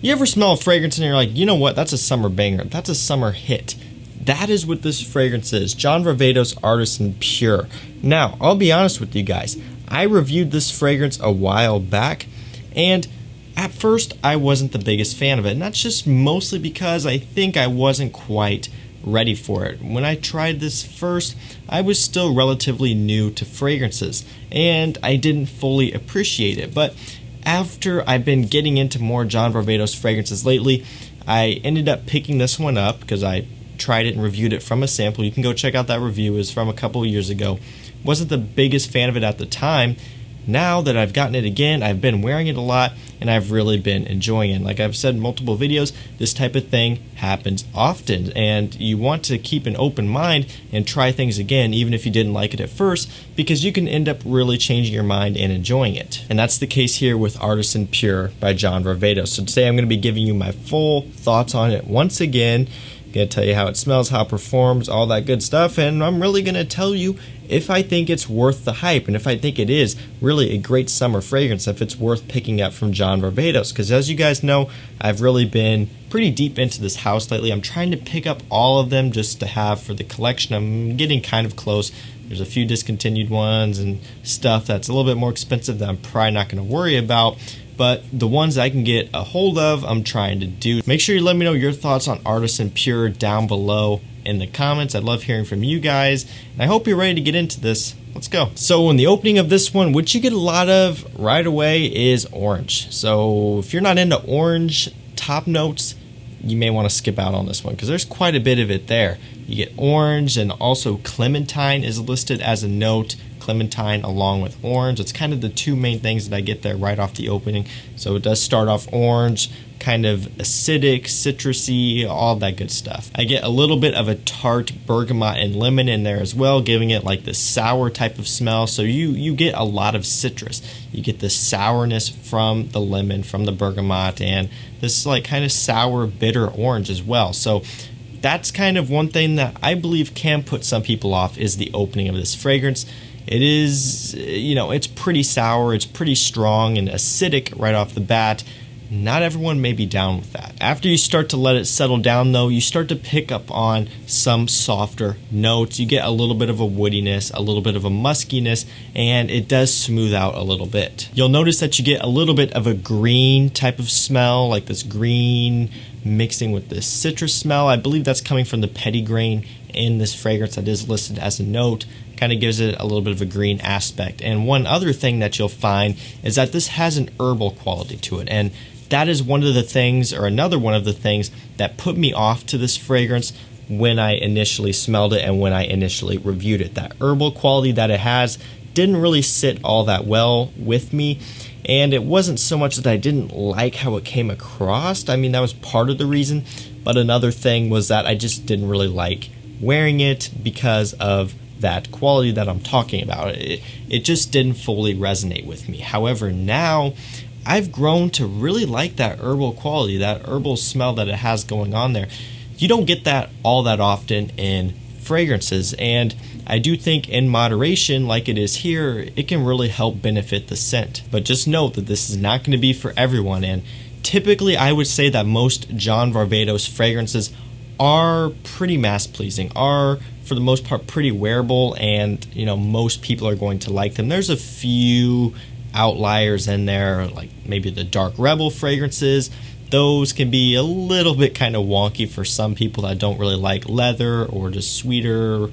You ever smell a fragrance and you're like, you know what, that's a summer banger, that's a summer hit. That is what this fragrance is, John Varvatos Artisan Pure. Now, I'll be honest with you guys, I reviewed this fragrance a while back, and at first I wasn't the biggest fan of it, and that's just mostly because I think I wasn't quite ready for it. When I tried this first, I was still relatively new to fragrances, and I didn't fully appreciate it, but after I've been getting into more John Varvatos fragrances lately, I ended up picking this one up because I tried it and reviewed it from a sample. You can go check out that review. It was from a couple of years ago. Wasn't the biggest fan of it at the time. Now that I've gotten it again, I've been wearing it a lot, and I've really been enjoying it. Like I've said in multiple videos, this type of thing happens often, and you want to keep an open mind and try things again, even if you didn't like it at first, because you can end up really changing your mind and enjoying it. And that's the case here with Artisan Pure by John Varvatos. So today I'm going to be giving you my full thoughts on it once again. I'm going to tell you how it smells, how it performs, all that good stuff, and I'm really going to tell you if I think it's worth the hype, and if I think it is really a great summer fragrance, if it's worth picking up from John Varvatos. Because as you guys know, I've really been pretty deep into this house lately. I'm trying to pick up all of them just to have for the collection. I'm getting kind of close. There's a few discontinued ones and stuff that's a little bit more expensive that I'm probably not going to worry about. But the ones I can get a hold of, I'm trying to do. Make sure you let me know your thoughts on Artisan Pure down below in the comments. I'd love hearing from you guys, and I hope you're ready to get into this. Let's go. So in the opening of this one, what you get a lot of right away is orange. So if you're not into orange top notes, you may want to skip out on this one because there's quite a bit of it there. You get orange, and also clementine is listed as a note. Clementine along with orange. It's kind of the two main things that I get there right off the opening. So it does start off orange, kind of acidic, citrusy, all that good stuff. I get a little bit of a tart bergamot and lemon in there as well, giving it like this sour type of smell. So you get a lot of citrus. You get the sourness from the lemon, from the bergamot, and this like kind of sour, bitter orange as well. So that's kind of one thing that I believe can put some people off, is the opening of this fragrance. It is, you know, it's pretty sour, it's pretty strong and acidic right off the bat. Not everyone may be down with that. After you start to let it settle down though, you start to pick up on some softer notes. You get a little bit of a woodiness, a little bit of a muskiness, and it does smooth out a little bit. You'll notice that you get a little bit of a green type of smell, like this green mixing with this citrus smell. I believe that's coming from the petitgrain in this fragrance that is listed as a note. Kind of gives it a little bit of a green aspect. And one other thing that you'll find is that this has an herbal quality to it, and that is one of the things, or another one of the things, that put me off to this fragrance when I initially smelled it and when I initially reviewed it. That herbal quality that it has didn't really sit all that well with me, and it wasn't so much that I didn't like how it came across. I mean, that was part of the reason, but another thing was that I just didn't really like wearing it because of that quality that I'm talking about. It just didn't fully resonate with me. However, now I've grown to really like that herbal quality, that herbal smell that it has going on there. You don't get that all that often in fragrances, and I do think in moderation, like it is here, it can really help benefit the scent. But just note that this is not going to be for everyone, and typically I would say that most John Varvatos fragrances are pretty mass pleasing, are for the most part pretty wearable, and you know, most people are going to like them. There's a few outliers in there, like maybe the Dark Rebel fragrances. Those can be a little bit kind of wonky for some people that don't really like leather or just sweeter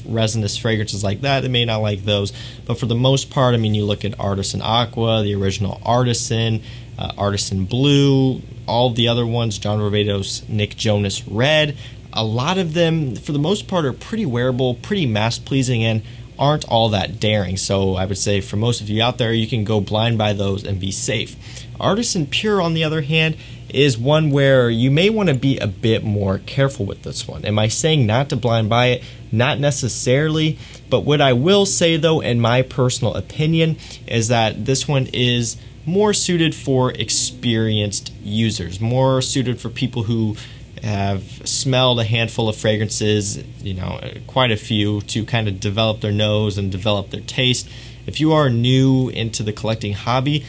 resinous fragrances like that. They may not like those, but for the most part, I mean, you look at Artisan Aqua, the original Artisan, Artisan Blue, all the other ones, John Varvatos, Nick Jonas Red. A lot of them, for the most part, are pretty wearable, pretty mass-pleasing, and aren't all that daring. So I would say for most of you out there, you can go blind by those and be safe. Artisan Pure, on the other hand, is one where you may want to be a bit more careful with this one. Am I saying not to blind buy it? Not necessarily, but what I will say though, in my personal opinion, is that this one is more suited for experienced users, more suited for people who have smelled a handful of fragrances, you know, quite a few, to kind of develop their nose and develop their taste. If you are new into the collecting hobby,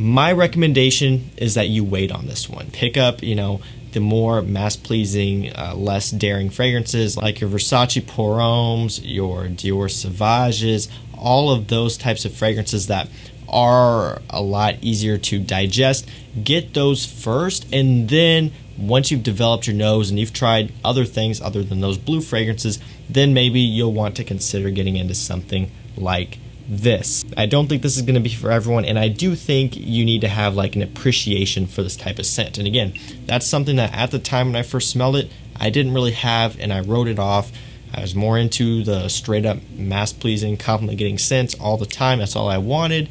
My recommendation is that you wait on this one. Pick up, the more mass-pleasing, less daring fragrances like your Versace Pour Hommes, your Dior Sauvages, all of those types of fragrances that are a lot easier to digest. Get those first, and then once you've developed your nose and you've tried other things other than those blue fragrances, then maybe you'll want to consider getting into something like this. I don't think this is going to be for everyone, and I do think you need to have like an appreciation for this type of scent. And again, that's something that at the time when I first smelled it, I didn't really have, and I wrote it off. I was more into the straight up mass-pleasing, compliment-getting scents all the time. That's all I wanted.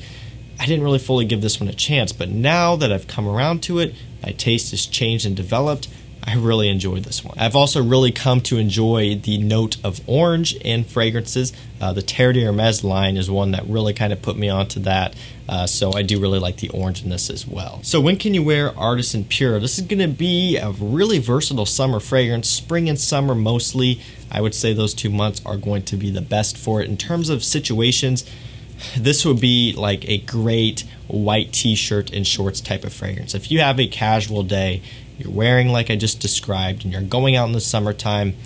I didn't really fully give this one a chance, but now that I've come around to it, my taste has changed and developed. I really enjoyed this one. I've also really come to enjoy the note of orange in fragrances. The Terre d'Hermès line is one that really kind of put me onto that, so I do really like the orange in this as well. So when can you wear Artisan Pure? This is going to be a really versatile summer fragrance. Spring and summer mostly, I would say those 2 months are going to be the best for it. In terms of situations, this would be like a great white t-shirt and shorts type of fragrance. If you have a casual day, you're wearing like I just described, and you're going out in the summertime,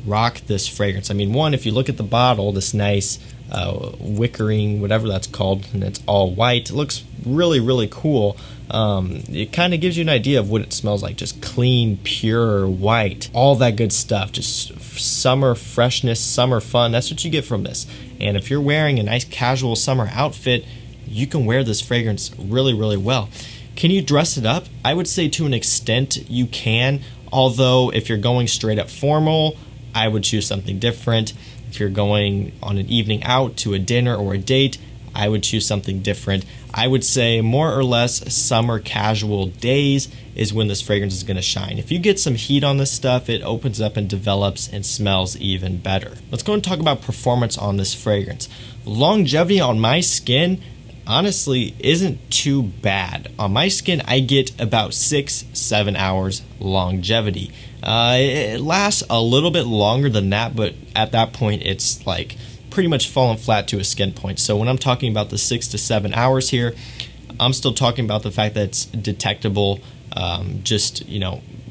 rock this fragrance. I mean, one, if you look at the bottle, this nice wickering, whatever that's called, and it's all white, it looks really, really cool. It kind of gives you an idea of what it smells like, just clean, pure, white, all that good stuff, just summer freshness, summer fun. That's what you get from this. And if you're wearing a nice casual summer outfit, you can wear this fragrance really, really well. Can you dress it up? I would say to an extent you can, although if you're going straight up formal, I would choose something different. If you're going on an evening out to a dinner or a date, I would choose something different. I would say more or less summer casual days is when this fragrance is going to shine. If you get some heat on this stuff, it opens up and develops and smells even better. Let's go and talk about performance on this fragrance. Longevity on my skin honestly isn't too bad. On my skin, I get about 6-7 hours longevity. It lasts a little bit longer than that, but at that point, it's like pretty much fallen flat to a skin point. So when I'm talking about the 6 to 7 hours here, I'm still talking about the fact that it's detectable just,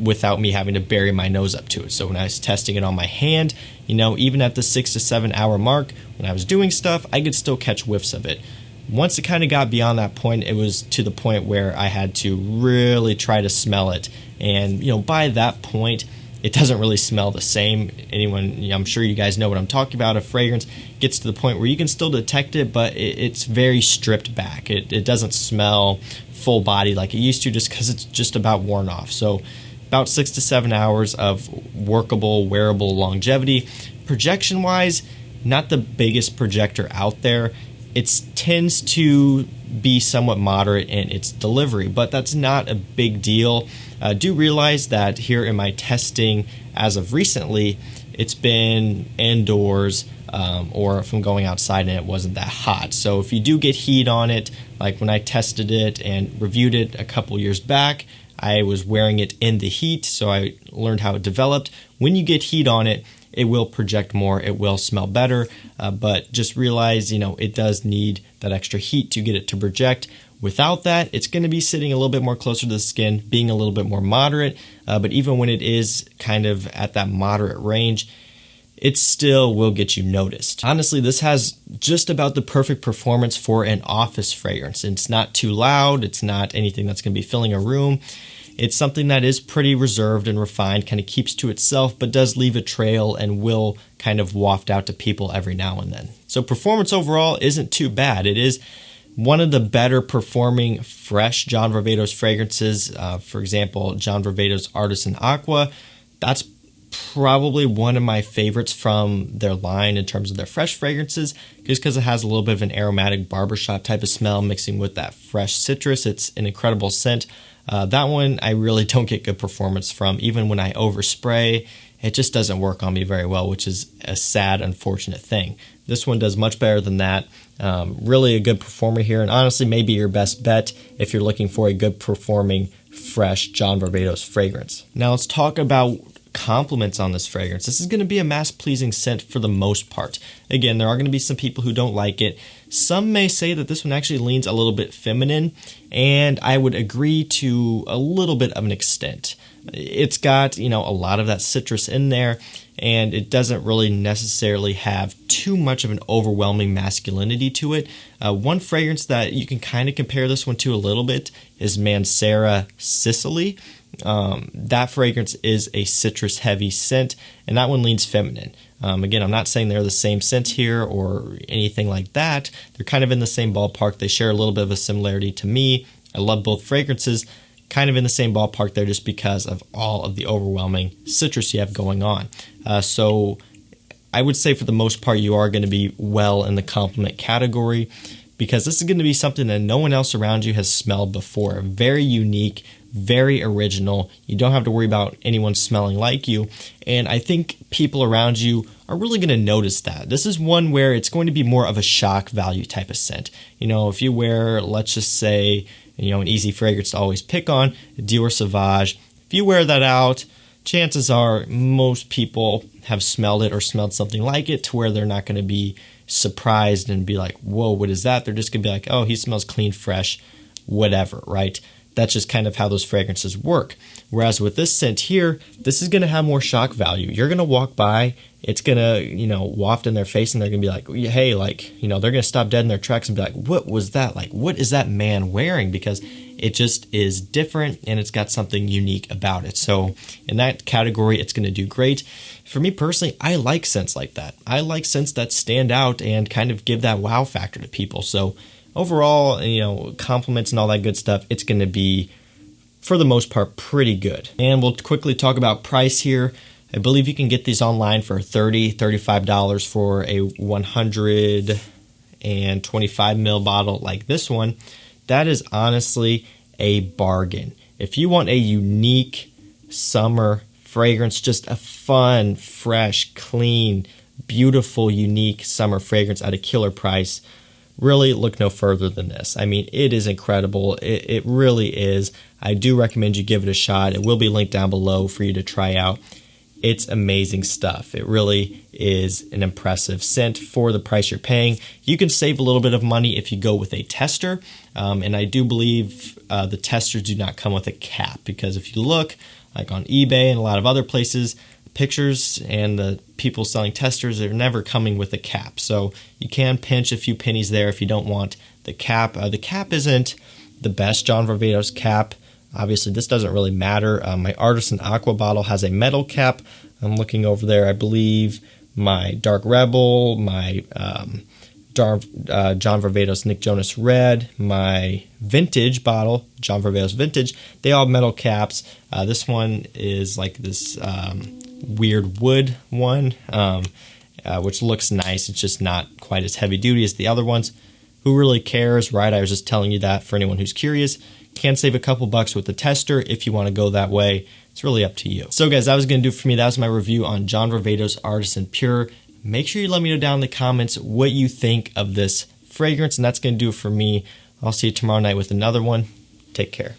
without me having to bury my nose up to it. So when I was testing it on my hand, even at the 6 to 7 hour mark, when I was doing stuff, I could still catch whiffs of it. Once it kind of got beyond that point, it was to the point where I had to really try to smell it. And, by that point, it doesn't really smell the same. I'm sure you guys know what I'm talking about. A fragrance gets to the point where you can still detect it, but it's very stripped back. It doesn't smell full body like it used to, just because it's just about worn off. So about 6 to 7 hours of workable, wearable longevity. Projection-wise, not the biggest projector out there. It tends to be somewhat moderate in its delivery, but that's not a big deal. Do realize that here in my testing as of recently, it's been indoors or if I'm going outside and it wasn't that hot. So if you do get heat on it, like when I tested it and reviewed it a couple years back, I was wearing it in the heat, so I learned how it developed. When you get heat on it, it will project more, it will smell better, but just realize, it does need that extra heat to get it to project. Without that, it's going to be sitting a little bit more closer to the skin, being a little bit more moderate, but even when it is kind of at that moderate range, it still will get you noticed. Honestly, this has just about the perfect performance for an office fragrance. It's not too loud, it's not anything that's going to be filling a room. It's something that is pretty reserved and refined, kind of keeps to itself, but does leave a trail and will kind of waft out to people every now and then. So performance overall isn't too bad. It is one of the better performing fresh John Varvatos fragrances. For example, John Varvatos Artisan Aqua. That's probably one of my favorites from their line in terms of their fresh fragrances, just because it has a little bit of an aromatic barbershop type of smell mixing with that fresh citrus. It's an incredible scent. That one I really don't get good performance from. Even when I overspray, it just doesn't work on me very well, which is a sad, unfortunate thing. This one does much better than that. Really a good performer here, and honestly maybe your best bet if you're looking for a good performing fresh John Varvatos fragrance. Now let's talk about compliments on this fragrance. This is going to be a mass pleasing scent for the most part. Again, there are going to be some people who don't like it. Some may say that this one actually leans a little bit feminine, and I would agree to a little bit of an extent. It's got, a lot of that citrus in there, and it doesn't really necessarily have too much of an overwhelming masculinity to it. One fragrance that you can kind of compare this one to a little bit is Mancera Sicily. That fragrance is a citrus heavy scent, and that one leans feminine. Again, I'm not saying they're the same scent here or anything like that. They're kind of in the same ballpark. They share a little bit of a similarity to me. I love both fragrances, kind of in the same ballpark there just because of all of the overwhelming citrus you have going on. So I would say for the most part you are going to be well in the compliment category, because this is going to be something that no one else around you has smelled before. Very unique, very original. You don't have to worry about anyone smelling like you. And I think people around you are really going to notice that. This is one where it's going to be more of a shock value type of scent. If you wear, let's just say, an easy fragrance to always pick on, Dior Sauvage. If you wear that out, chances are most people have smelled it or smelled something like it, to where they're not going to be surprised and be like, whoa, what is that? They're just going to be like, oh, he smells clean, fresh, whatever, right? That's just kind of how those fragrances work. Whereas with this scent here, this is going to have more shock value. You're going to walk by, it's going to, waft in their face, and they're going to be like, hey, they're going to stop dead in their tracks and be like, what was that? What is that man wearing? Because it just is different, and it's got something unique about it. So in that category, it's going to do great. For me personally, I like scents like that. I like scents that stand out and kind of give that wow factor to people. So overall, compliments and all that good stuff, it's going to be, for the most part, pretty good. And we'll quickly talk about price here. I believe you can get these online for $30, $35 for a 125 ml bottle like this one. That is honestly a bargain. If you want a unique summer fragrance, just a fun, fresh, clean, beautiful, unique summer fragrance at a killer price, really look no further than this. I mean, it is incredible. It really is. I do recommend you give it a shot. It will be linked down below for you to try out. It's amazing stuff. It really is an impressive scent for the price you're paying. You can save a little bit of money if you go with a tester, and I do believe the testers do not come with a cap, because if you look like on eBay and a lot of other places, pictures and the people selling testers are never coming with a cap. So you can pinch a few pennies there if you don't want the cap. The cap isn't the best John Varvatos cap. Obviously, this doesn't really matter. My Artisan Aqua bottle has a metal cap. I'm looking over there. I believe my Dark Rebel, my John Varvatos Nick Jonas Red, my Vintage bottle, John Varvatos Vintage, they all have metal caps. This one is like this weird wood one, which looks nice. It's just not quite as heavy duty as the other ones. Who really cares, right? I was just telling you that for anyone who's curious. Can save a couple bucks with the tester if you want to go that way. It's really up to you. So guys, that was going to do it for me. That was my review on John Varvatos Artisan Pure. Make sure you let me know down in the comments what you think of this fragrance, and that's going to do it for me. I'll see you tomorrow night with another one. Take care.